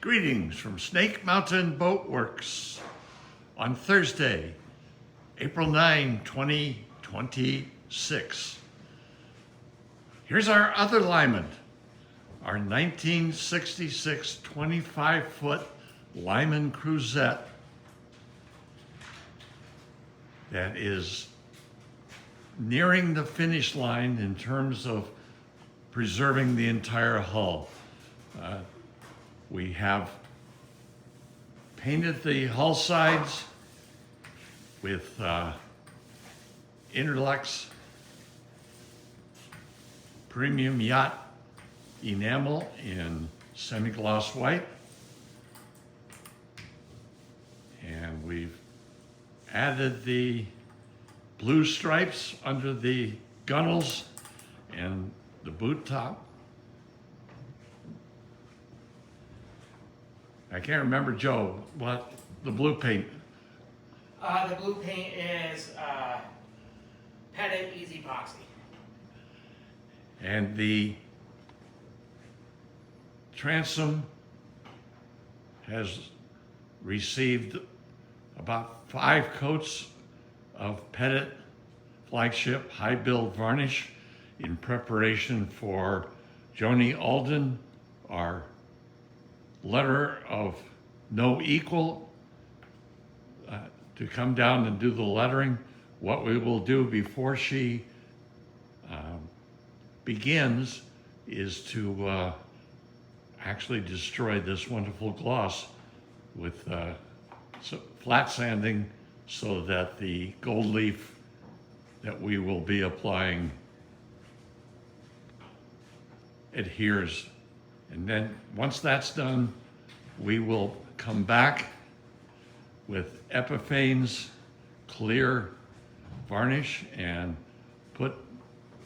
Greetings from Snake Mountain Boat Works on Thursday, April 9, 2026. Here's our other Lyman, our 1966 25-foot Lyman Cruisette that is nearing the finish line in terms of preserving the entire hull. We have painted the hull sides with Interlux Premium Yacht enamel in semi-gloss white. And we've added the blue stripes under the gunnels and the boot top. I can't remember, Joe, what the blue paint. The blue paint is Pettit Easy Epoxy. And the transom has received about 5 coats of Pettit Flagship high build varnish in preparation for Joni Alden, our letter of no equal, to come down and do the lettering. What we will do before she begins is to actually destroy this wonderful gloss with flat sanding so that the gold leaf that we will be applying adheres. And then once that's done, we will come back with Epiphane's clear varnish and put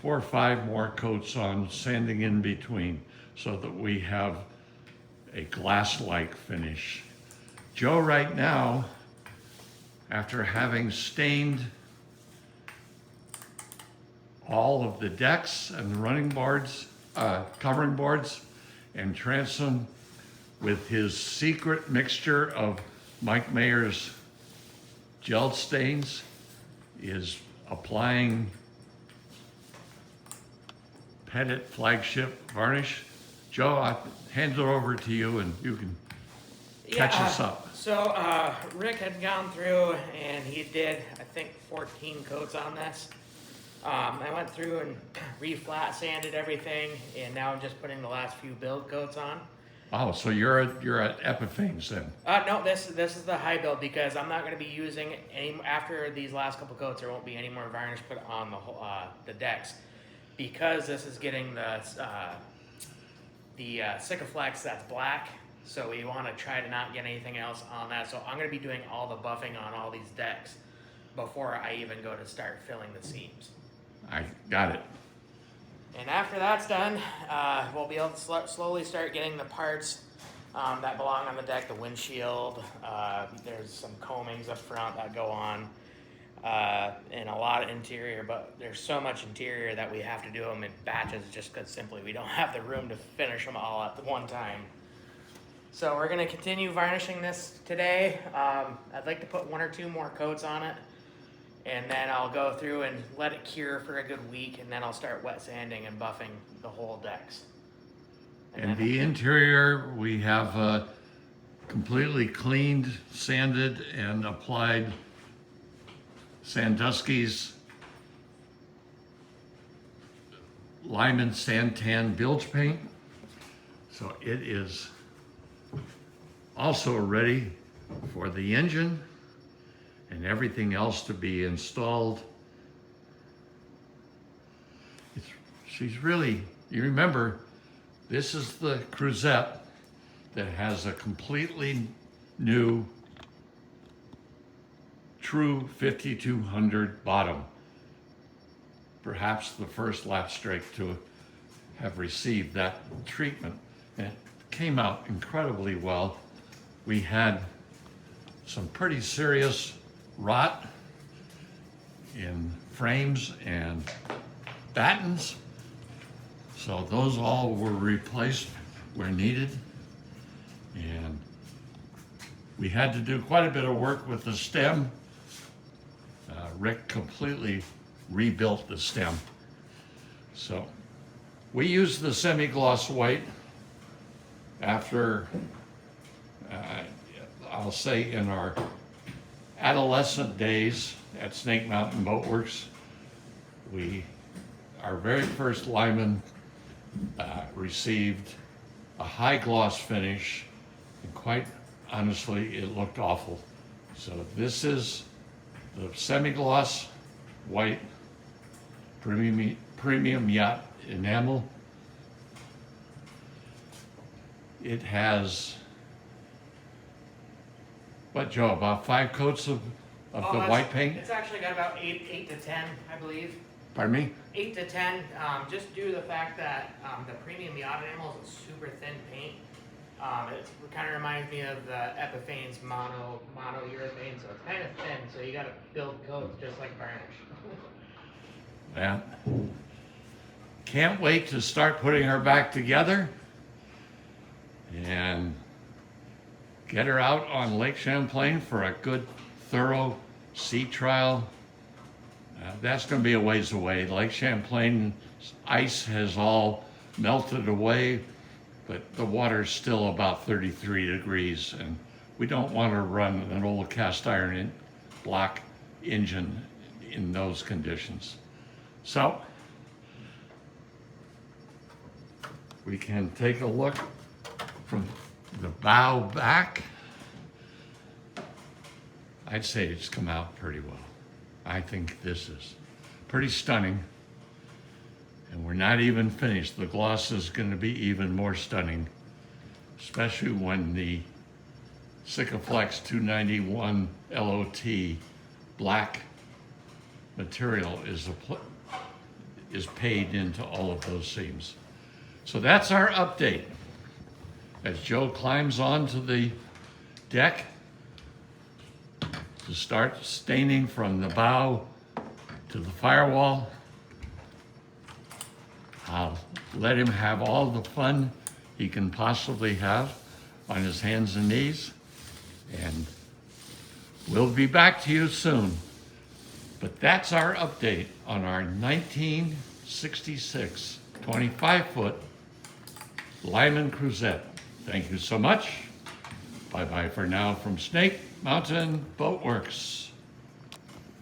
4 or 5 more coats on, sanding in between, so that we have a glass-like finish. Joe right now, after having stained all of the decks and running boards, covering boards, and transom with his secret mixture of Mike Mayer's gel stains, is applying Pettit Flagship varnish. Joe, I hand it over to you and you can catch us up. So Rick had gone through and he did, I think, 14 coats on this. I went through and re-flat sanded everything, and now I'm just putting the last few build coats on. Oh, so you're at Epiphane's then? No, this is the high build, because I'm not going to be using any after these last couple coats. There won't be any more varnish put on the decks, because this is getting the Sikaflex that's black. So we want to try to not get anything else on that. So I'm going to be doing all the buffing on all these decks before I even go to start filling the seams. I got it. And after that's done, we'll be able to slowly start getting the parts that belong on the deck, the windshield. There's some combings up front that go on, and a lot of interior, but there's so much interior that we have to do them in batches just because simply we don't have the room to finish them all at the one time. So we're going to continue varnishing this today. I'd like to put 1 or 2 more coats on it, and then I'll go through and let it cure for a good week, and then I'll start wet sanding and buffing the whole decks. And the interior, we have completely cleaned, sanded, and applied Sandusky's Lyman Santan bilge paint. So it is also ready for the engine and everything else to be installed. She's really, you remember, this is the Cruisette that has a completely new true 5200 bottom. Perhaps the first lap strake to have received that treatment. And it came out incredibly well. We had some pretty serious rot in frames and battens. So those all were replaced where needed. And we had to do quite a bit of work with the stem. Rick completely rebuilt the stem. So we used the semi-gloss white after, I'll say in our adolescent days at Snake Mountain Boat Works, our very first Lyman received a high gloss finish, and quite honestly, it looked awful. So this is the semi-gloss white premium yacht enamel. It has, what, Joe, about 5 coats of the white paint? It's actually got about 8 to 10, I believe. Pardon me? 8 to 10, just due to the fact that the premium yacht enamel is a super thin paint. It kind of reminds me of the Epiphane's mono urethane, so it's kind of thin, so you got to build coats just like Varnish. Yeah. Can't wait to start putting her back together and get her out on Lake Champlain for a good, thorough sea trial. That's going to be a ways away. Lake Champlain ice has all melted away, but the water's still about 33 degrees, and we don't want to run an old cast iron block engine in those conditions. So we can take a look from the bow back. I'd say it's come out pretty well. I think this is pretty stunning. And we're not even finished. The gloss is going to be even more stunning, especially when the Sikaflex 291 LOT black material is paid into all of those seams. So that's our update. As Joe climbs onto the deck to start staining from the bow to the firewall, I'll let him have all the fun he can possibly have on his hands and knees, and we'll be back to you soon. But that's our update on our 1966 25-foot Lyman Cruisette. Thank you so much. Bye-bye for now from Snake Mountain Boat Works.